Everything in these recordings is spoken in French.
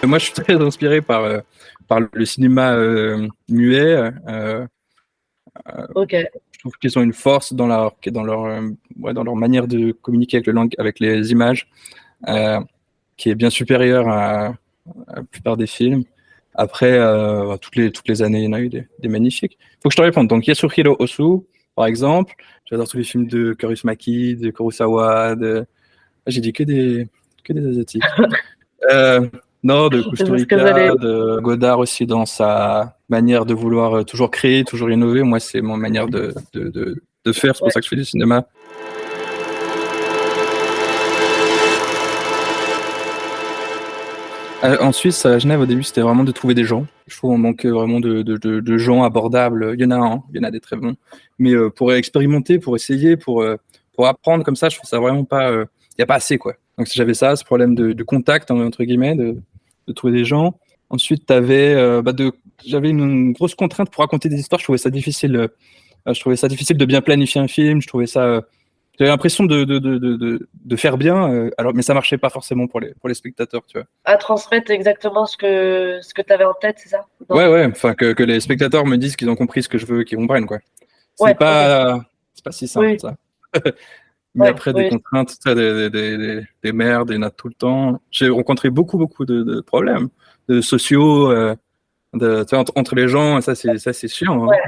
Moi, je suis très inspiré par le cinéma muet. Ok. Je trouve qu'ils ont une force dans leur manière de communiquer avec les images, qui est bien supérieure à la plupart des films. Après, toutes les années, il y en a eu des magnifiques. Il faut que je te réponde. Donc, Yasuhiro Ozu, par exemple. J'adore tous les films de Kurosaki, de Kurosawa. J'ai dit que des Asiatiques. Euh, non, de C'est ce que j'allais. Kusturica, de Godard aussi dans sa manière de vouloir toujours créer, toujours innover. Moi, c'est mon manière de faire. C'est pour Ouais. ça que je fais du cinéma. En Suisse, à Genève, au début, c'était vraiment de trouver des gens. Je trouve qu'on manque vraiment de gens abordables. Il y en a un, il y en a des très bons. Mais pour expérimenter, pour essayer, pour apprendre comme ça, je trouve ça vraiment pas. Il n'y a pas assez, quoi. Donc, si j'avais ça, ce problème de contact, entre guillemets, de trouver des gens. Ensuite, j'avais une grosse contrainte pour raconter des histoires. Je trouvais ça difficile. Je trouvais ça difficile de bien planifier un film. Je trouvais ça. J'avais l'impression de faire bien, mais ça marchait pas forcément pour les spectateurs, tu vois. À transmettre exactement ce que tu avais en tête, c'est ça? Non? Ouais, ouais, enfin que les spectateurs me disent qu'ils ont compris ce que je veux qu'ils comprennent, quoi. C'est Ouais, ok. pas, c'est pas si simple, Oui, ça. Mais ouais, après, des oui. contraintes, tu sais, des merdes, il y en a tout le temps. J'ai rencontré beaucoup, beaucoup de problèmes de sociaux, tu sais, entre les gens, et ça c'est chiant, hein. Ouais,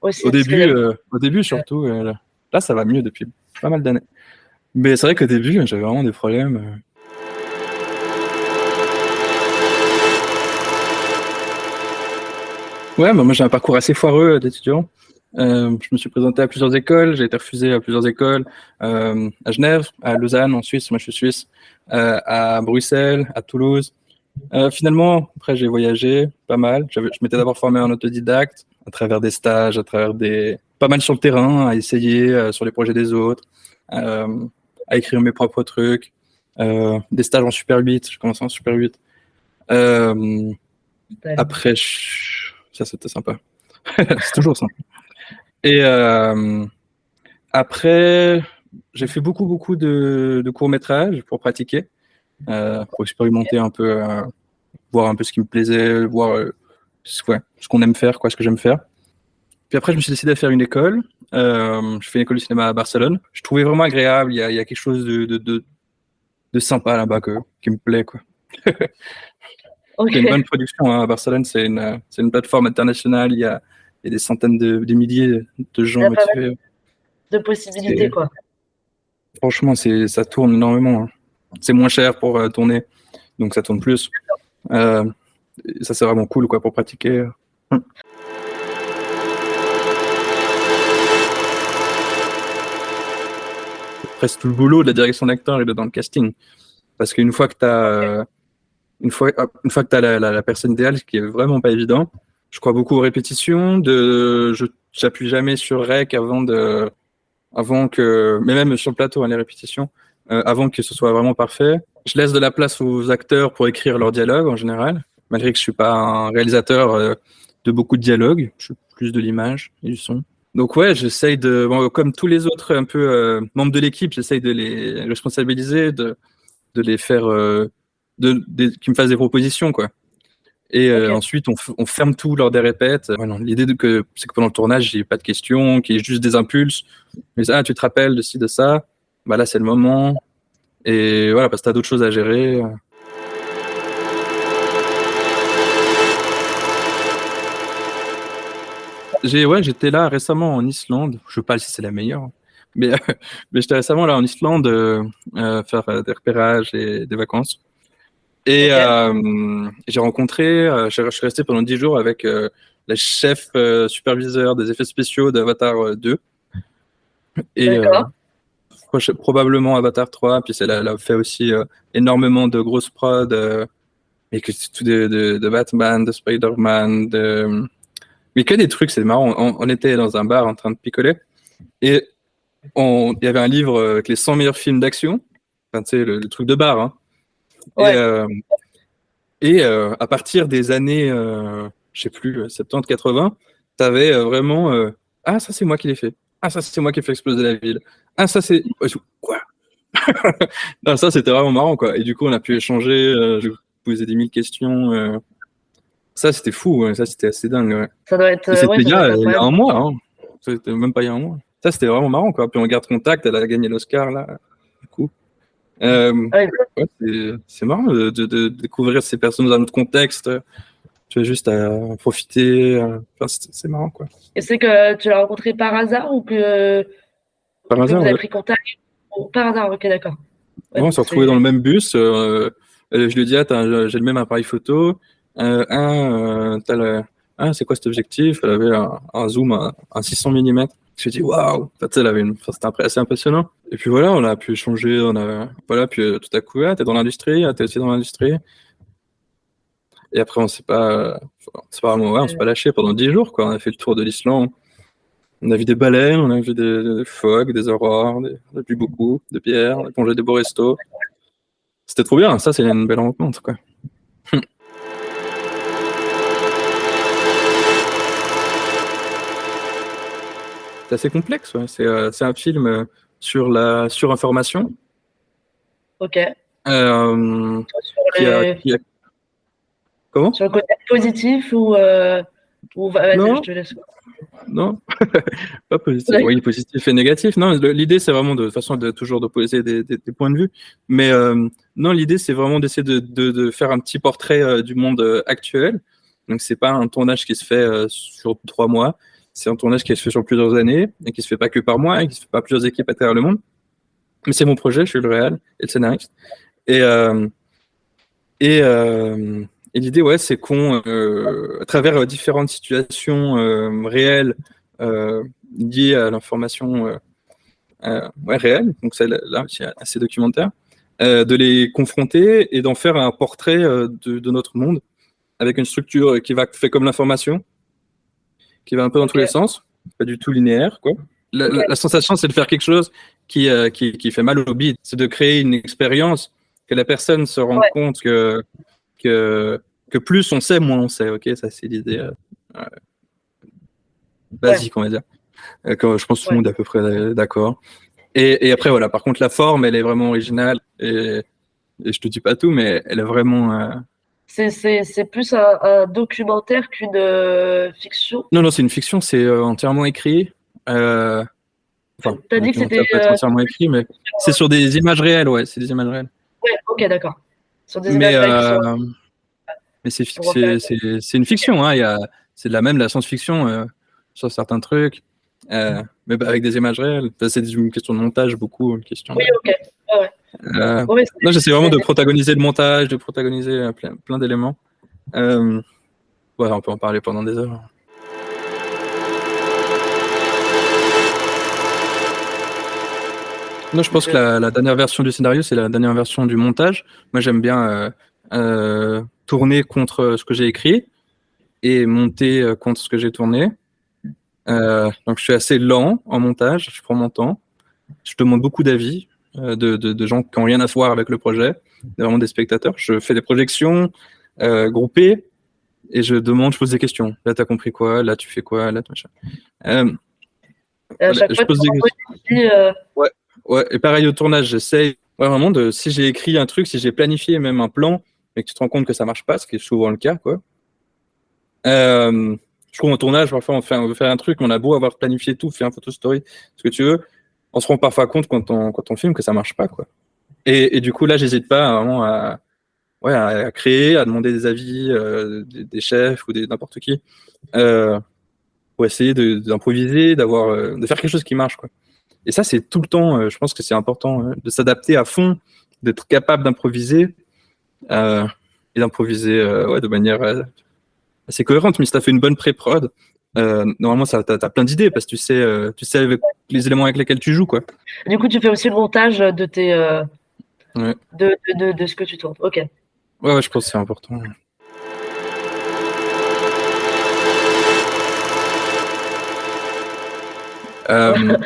aussi, parce qu'il y a Au début surtout, là, ça va mieux depuis pas mal d'années. Mais c'est vrai qu'au début, j'avais vraiment des problèmes. Ouais, bah moi j'ai un parcours assez foireux d'étudiant. Je me suis présenté à plusieurs écoles, j'ai été refusé à plusieurs écoles, à Genève, à Lausanne en Suisse, moi je suis suisse, à Bruxelles, à Toulouse. Finalement, après j'ai voyagé pas mal. Je m'étais d'abord formé en autodidacte, à travers des stages, à travers pas mal sur le terrain, à essayer sur les projets des autres, euh, à écrire mes propres trucs, des stages en Super 8, j'ai commencé en Super 8. Euh, Après, ça c'était sympa. C'est toujours sympa. Et après, j'ai fait beaucoup, beaucoup de courts-métrages pour pratiquer, pour expérimenter un peu, voir un peu ce qui me plaisait, voir ce qu'on aime faire, quoi, ce que j'aime faire. Puis après, je me suis décidé à faire une école. Je fais une école de cinéma à Barcelone. Je trouvais vraiment agréable. Il y a quelque chose de sympa là-bas qui me plaît, quoi. Il y a une bonne Ok. production, hein, à Barcelone. C'est une plateforme internationale. Il y a des centaines de des milliers de Il y gens a pas mal motivés. de possibilités, quoi. Franchement, ça tourne énormément, hein. C'est moins cher pour tourner, donc ça tourne plus. Euh, Ça, c'est vraiment cool, quoi, pour pratiquer. Après, c'est tout le boulot de la direction d'acteur et dans le casting. Parce qu'une fois que tu as, une fois que t'as la personne idéale, ce qui est vraiment pas évident, je crois beaucoup aux répétitions. J'appuie jamais sur rec mais même sur le plateau, hein, les répétitions, avant que ce soit vraiment parfait. Je laisse de la place aux acteurs pour écrire leurs dialogues en général, malgré que je suis pas un réalisateur de beaucoup de dialogues, je suis plus de l'image et du son. Donc ouais, comme tous les autres un peu membres de l'équipe, j'essaye de les responsabiliser, de les faire, qu'ils me fassent des propositions, quoi. Et Ok. ensuite, on ferme tout lors des répètes. Voilà. L'idée c'est que pendant le tournage, j'ai pas de questions, qu'il y ait juste des impulses. Mais tu te rappelles de ci, de ça. Bah là, c'est le moment. Et voilà, parce que t'as d'autres choses à gérer. J'étais là récemment en Islande. Je sais pas si c'est la meilleure, hein. Mais, mais j'étais récemment là en Islande faire des repérages et des vacances. Et Ok. j'ai rencontré, je suis resté pendant 10 jours avec la chef superviseur des effets spéciaux d'Avatar 2 et D'accord. probablement Avatar 3. Puis elle a fait aussi énormément de grosses prods, et que c'est tout de Batman, de Spider-Man, mais que des trucs, c'est marrant. On était dans un bar en train de picoler et il y avait un livre avec les 100 meilleurs films d'action. Enfin, tu sais, le truc de bar, hein. Et, Ouais. à partir des années, je sais plus, 70, 80, t'avais vraiment, ah, ça c'est moi qui l'ai fait. Ah, ça c'est moi qui ai fait exploser la ville. Ah, ça c'est. Quoi? Non, ça c'était vraiment marrant, quoi. Et du coup, on a pu échanger. poser des mille questions. Ça, c'était fou, ça, c'était assez dingue. Ouais. Ça doit être, Et c'était ouais, ça doit être il y a incroyable. un mois, hein. C'était même pas il y a un mois. Ça, c'était vraiment marrant, quoi. Puis on garde contact, elle a gagné l'Oscar, là, du coup. Ah oui. Ouais, c'est marrant de découvrir ces personnes dans un autre contexte. Tu as juste à profiter. Enfin, c'est marrant, quoi. Et c'est que tu l'as rencontré par hasard ou que Par vous hasard, avez ouais. pris contact? Par hasard, ok, d'accord. Ouais, Ouais, on donc s'est retrouvés dans le c'est. même bus. Je lui ai dit, ah, j'ai le même appareil photo. C'est quoi cet objectif? Elle avait un zoom, un 600 mm. Je lui ai dit, waouh! En fait, c'était assez impressionnant. Et puis voilà, on a pu échanger. Voilà, puis tout à coup, t'es dans l'industrie, t'es aussi dans l'industrie. Et après, on s'est pas lâché pendant 10 jours, quoi. On a fait le tour de l'Islande. On a vu des baleines, on a vu des phoques, des aurores, on a bu beaucoup de bière, on a mangé des beaux restos. C'était trop bien, ça, c'est une belle rencontre, quoi. C'est assez complexe, ouais. C'est un film sur la surinformation. Ok. euh, Sur qui a, le, qui a- Comment? sur le côté positif ou vas-y, je Non, te laisse. non, pas positif. Ouais. Oui, positif et négatif. Non, l'idée, c'est vraiment de façon toujours d'opposer des points de vue. Mais non, l'idée, c'est vraiment d'essayer de faire un petit portrait du monde actuel. Donc, c'est pas un tournage qui se fait sur 3 mois. C'est un tournage qui se fait sur plusieurs années et qui se fait pas que par mois et qui se fait par plusieurs équipes à travers le monde. Mais c'est mon projet, je suis le réal et le scénariste. Et, euh, et, euh, et l'idée, ouais, c'est à travers différentes situations réelles liées à l'information ouais, réelle, donc là, c'est assez documentaire, de les confronter et d'en faire un portrait de notre monde avec une structure qui va faire comme l'information, qui va un peu dans tous Ok. les sens, pas du tout linéaire, quoi. La sensation, c'est de faire quelque chose qui fait mal au bide, c'est de créer une expérience que la personne se rende Ouais. compte que, que plus on sait, moins on sait. Ok, ça c'est l'idée Ouais. basique, on va dire. Je pense que tout le Ouais. monde est à peu près d'accord. Et après, voilà, par contre, la forme, elle est vraiment originale. Et je te dis pas tout, mais elle est vraiment. C'est plus un documentaire qu'une fiction. Non, non, c'est une fiction, c'est entièrement écrit. Euh, Enfin, T'as un dit que c'était. documentaire peut être entièrement écrit, mais c'est sur des images réelles, ouais, c'est des images réelles. Ouais, ok, d'accord. Sur des Mais, images réelles qui sont pour refaire. c'est une fiction, hein. C'est de la science-fiction sur certains trucs, mais avec des images réelles. Enfin, c'est une question de montage, beaucoup, une question Oui, de. ok. Ouais, ouais. Euh, Ouais, non, j'essaie vraiment de protagoniser le montage, de protagoniser plein d'éléments. Ouais, on peut en parler pendant des heures. Non, je pense que la dernière version du scénario, c'est la dernière version du montage. Moi, j'aime bien tourner contre ce que j'ai écrit et monter contre ce que j'ai tourné. Donc, je suis assez lent en montage, je prends mon temps. Je demande beaucoup d'avis de gens qui n'ont rien à voir avec le projet, vraiment des spectateurs. Je fais des projections groupées et je pose des questions. Là, tu as compris quoi? Là, tu fais quoi? Là, machin. Et à Voilà, chaque je fois, tu pose des questions. rebondis. Ouais, ouais. Et pareil au tournage, j'essaye vraiment si j'ai écrit un truc, si j'ai planifié même un plan, mais que tu te rends compte que ça marche pas, ce qui est souvent le cas, quoi. Je trouve en tournage, parfois on veut faire un truc, on a beau avoir planifié tout, fait un photo story, ce que tu veux, on se rend parfois compte quand on filme que ça marche pas, quoi. Et du coup là, j'hésite pas vraiment ouais, à créer, à demander des avis des chefs ou n'importe qui, pour essayer d'improviser, de faire quelque chose qui marche, quoi. Et ça, c'est tout le temps, je pense que c'est important de s'adapter à fond, d'être capable d'improviser euh, et d'improviser ouais, de manière assez cohérente. Mais si tu as fait une bonne pré-prod, normalement, t'as plein d'idées parce que tu sais avec les éléments avec lesquels tu joues, quoi. Du coup, tu fais aussi le montage de tes Ouais, de ce que tu tournes. Ok. ouais, je pense que c'est important. Euh,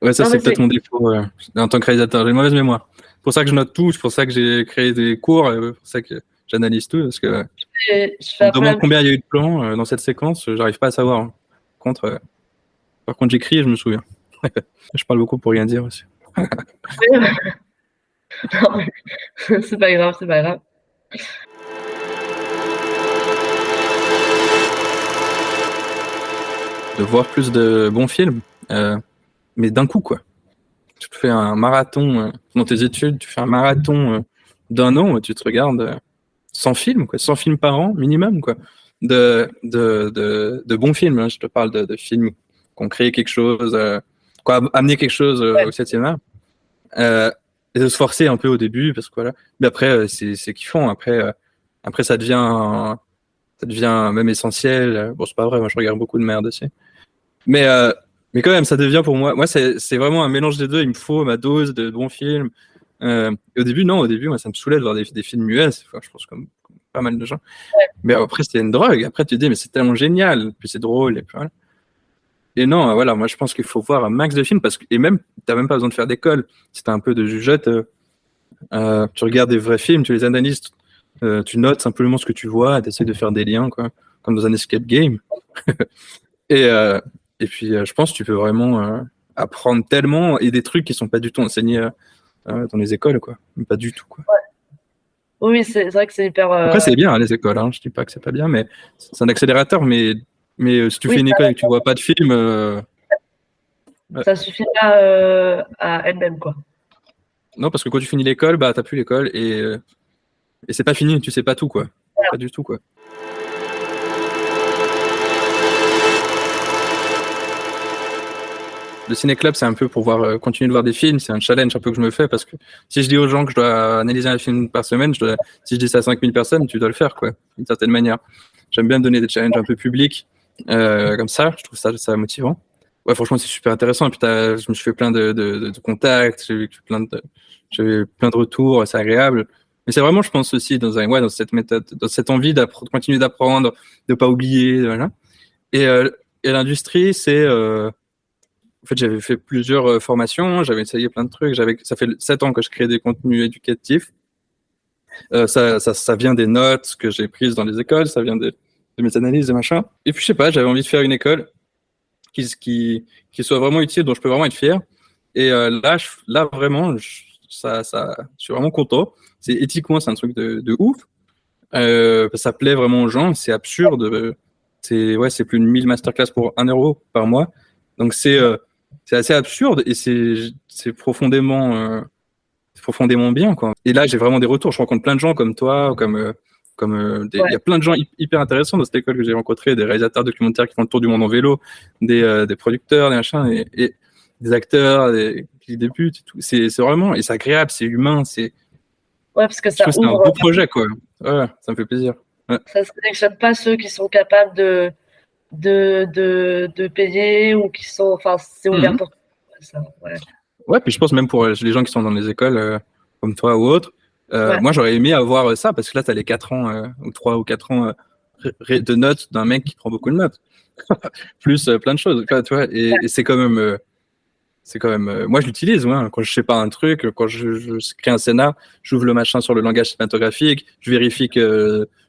ouais, ça, Non, mais c'est peut-être c'est. mon défaut en tant que réalisateur. J'ai une mauvaise mémoire. C'est pour ça que je note tout, c'est pour ça que j'ai créé des cours, c'est pour ça que j'analyse tout, parce que Je fais on me un peu la demande même combien il y a eu de plans dans cette séquence, j'arrive pas à savoir, hein. Par contre, j'écris et je me souviens. Je parle beaucoup pour rien dire aussi. chose. Non, mais c'est pas grave, c'est pas grave. De voir plus de bons films, mais d'un coup, quoi. Tu te fais un marathon dans tes études, tu fais un marathon d'un an, tu te regardes 100 films, quoi, 100 films par an minimum, quoi, de bons films. Hein. Je te parle de films qui ont créé quelque chose, qui ont amené quelque chose Ouais. au 7e art. Et de se forcer un peu au début, parce que voilà. Mais après, c'est kiffant. Après, ça devient même essentiel. Bon, c'est pas vrai, moi je regarde beaucoup de merde aussi. Mais, euh, mais quand même, ça devient pour moi. Moi, c'est vraiment un mélange des deux. Il me faut ma dose de bons films. Et au début, non, au début, moi, ça me saoulait de voir des films US. Enfin, je pense comme pas mal de gens. Mais après, c'était une drogue. Après, tu te dis, mais c'est tellement génial. Puis c'est drôle. Et puis voilà. Et non, voilà, moi, je pense qu'il faut voir un max de films. Et même, t'as même pas besoin de faire d'école. Si t'as un peu de jugeote, tu regardes des vrais films, tu les analyses, tu notes simplement ce que tu vois, tu essaies de faire des liens, quoi, comme dans un escape game. Et, euh, et puis, je pense que tu peux vraiment apprendre tellement et des trucs qui sont pas du tout enseignés dans les écoles, quoi. Pas du tout, quoi. Oui, c'est vrai que c'est hyper. Après, c'est bien, hein, les écoles, hein, je dis pas que c'est pas bien, mais c'est un accélérateur. Mais si tu Oui, fais une école et que tu vois pas de film, ouais. ça suffit pas à elle-même, quoi. Non, parce que quand tu finis l'école, bah, t'as plus l'école et c'est pas fini, tu sais pas tout, quoi. Pas du tout, quoi. Le ciné-club, c'est un peu pour continuer de voir des films. C'est un challenge un peu que je me fais parce que si je dis aux gens que je dois analyser un film par semaine, si je dis ça à 5000 personnes, tu dois le faire, quoi, d'une certaine manière. J'aime bien me donner des challenges un peu publics, comme ça. Je trouve ça motivant. Ouais, franchement, c'est super intéressant. Et puis, je me suis fait plein de contacts, j'ai eu plein de retours, c'est agréable. Mais c'est vraiment, je pense aussi, dans cette méthode, dans cette envie de continuer d'apprendre, de pas oublier, voilà. Et, euh, et l'industrie, en fait, j'avais fait plusieurs formations, j'avais essayé plein de trucs. Ça fait 7 ans que je crée des contenus éducatifs. Ça vient des notes que j'ai prises dans les écoles, ça vient de mes analyses et machin. Et puis, je sais pas, j'avais envie de faire une école qui soit vraiment utile, dont je peux vraiment être fier. Et là vraiment, je suis vraiment content. Éthiquement, c'est un truc de ouf. Ça plaît vraiment aux gens, c'est absurde. C'est plus de 1000 masterclass pour 1 € par mois. Donc c'est assez absurde et c'est profondément bien, quoi. Et là, j'ai vraiment des retours. Je rencontre plein de gens comme toi, il y a plein de gens hyper intéressants dans cette école que j'ai rencontré, des réalisateurs documentaires qui font le tour du monde en vélo, des producteurs, des machins, et des acteurs qui débutent et tout. C'est vraiment, et c'est agréable, c'est humain, Ouais, parce que je trouve ça que c'est un ouvre. beau projet, quoi. Ouais, ça me fait plaisir. Ouais. Ça sélectionne pas ceux qui sont capables de payer ou qui sont. Enfin, c'est ouvert Mhm. pour tout. Ça, ouais. Ouais, puis je pense même pour les gens qui sont dans les écoles comme toi ou autres, Ouais. moi j'aurais aimé avoir ça parce que là, tu as les 4 ans ou 3 ou 4 ans de notes d'un mec qui prend beaucoup de notes, plus plein de choses. Enfin, tu vois, et c'est quand même moi je l'utilise, ouais, quand je sais pas un truc, quand je crée un scénar, j'ouvre le machin sur le langage cinématographique, je vérifie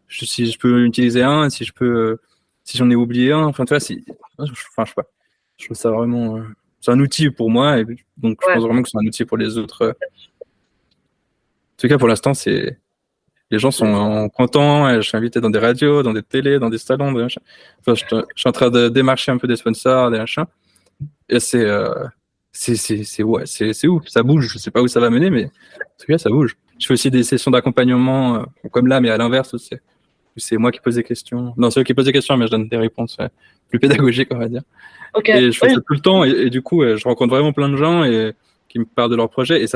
si je peux utiliser si j'en ai oublié un. Enfin, tu vois, enfin, je sais pas. Je trouve ça vraiment. C'est un outil pour moi, et donc je Ouais. pense vraiment que c'est un outil pour les autres. En tout cas, pour l'instant, les gens sont contents. Je suis invité dans des radios, dans des télés, dans des salons. Enfin, je suis en train de démarcher un peu des sponsors, des machins. Et c'est ouf. Ça bouge. Je sais pas où ça va mener, mais en tout cas, ça bouge. Je fais aussi des sessions d'accompagnement, comme là, mais à l'inverse aussi. C'est moi qui pose des questions. Non, c'est eux qui posent des questions, mais je donne des réponses plus pédagogiques, on va dire. Ok. Et je fais Oui. ça tout le temps. Et du coup, je rencontre vraiment plein de gens qui me parlent de leur projet. Et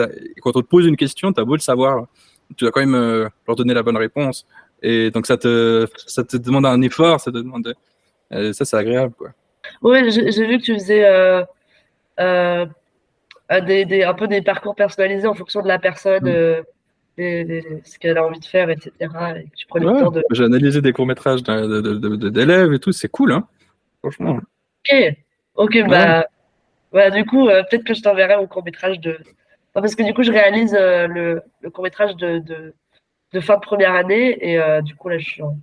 quand on te pose une question, tu as beau le savoir, tu dois quand même leur donner la bonne réponse. Et donc, ça te demande un effort. Ça, c'est agréable, quoi. Oui, j'ai vu que tu faisais euh, un peu des parcours personnalisés en fonction de la personne, Mm. ce qu'elle a envie de faire, etc. Et que tu prenais le Ouais, temps de. j'ai analysé des courts-métrages d'élèves et tout. C'est cool, hein, franchement. Ok. Ok, Ouais. du coup, peut-être que je t'enverrai mon court-métrage de. Enfin, parce que du coup, je réalise le court-métrage de fin de première année et du coup, là, je suis en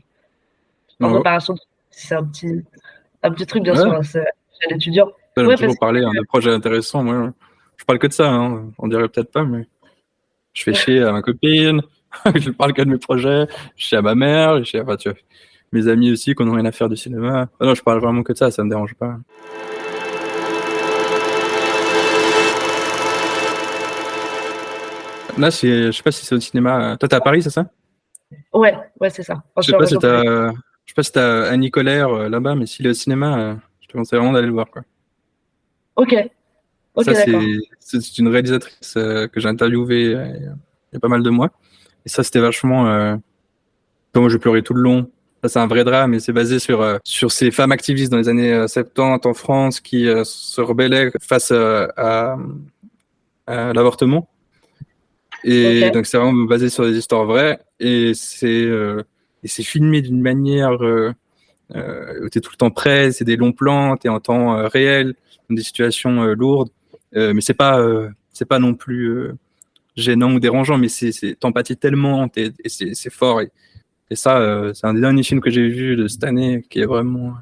Ouais. préparation. C'est un petit truc, bien sûr, Ouais. hein, c'est un étudiant. J'aime Ouais, parce toujours parler de projets intéressants. Moi, je parle que de ça, hein. On dirait peut-être pas, mais. Je fais chier à ma copine, je parle que de mes projets, je chie à ma mère, je chie à, tu vois, mes amis aussi qui n'ont rien à faire du cinéma. Ah non, je parle vraiment que de ça me dérange pas. Là, je sais pas si c'est au cinéma. Toi, t'es à Paris, c'est ça? Ouais, c'est ça. Enfin, Je sais pas si t'as Annie Colère là-bas, mais s'il est au cinéma, je te conseille vraiment d'aller le voir, quoi. Ok, Ça, d'accord. c'est une réalisatrice que j'ai interviewée il y a pas mal de mois. Et ça, c'était vachement. Moi, je pleurais tout le long. Ça, c'est un vrai drame, et c'est basé sur ces femmes activistes dans les années 70 en France qui se rebellaient face à l'avortement. Et Ok. donc, c'est vraiment basé sur des histoires vraies. Et c'est filmé d'une manière où tu es tout le temps prêt, c'est des longs plans, tu es en temps réel, dans des situations lourdes. Mais c'est pas non plus gênant ou dérangeant, mais t'empathies tellement, et c'est fort. Et ça, c'est un des derniers films que j'ai vu de cette année qui est vraiment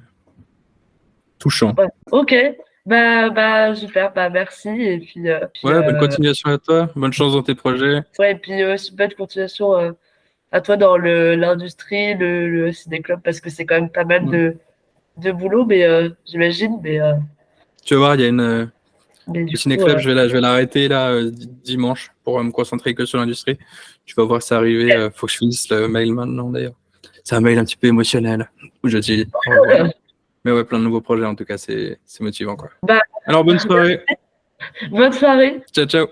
touchant. Ouais. Ok. Super. Bah, merci. Et puis, Ouais, bonne continuation à toi. Bonne chance dans tes projets. ouais, et puis aussi bonne continuation à toi dans l'industrie, le ciné-club, parce que c'est quand même pas mal Ouais. de boulot, mais j'imagine. Tu vas voir, il y a Mais le du coup, ciné-club, je vais l'arrêter là dimanche pour me concentrer que sur l'industrie. Tu vas voir ça arriver. Faut que je finisse le mail maintenant d'ailleurs. C'est un mail un petit peu émotionnel où je dis au revoir. Mais ouais, plein de nouveaux projets en tout cas, c'est motivant quoi. bah, Alors bonne soirée. bonne soirée. Ciao, ciao.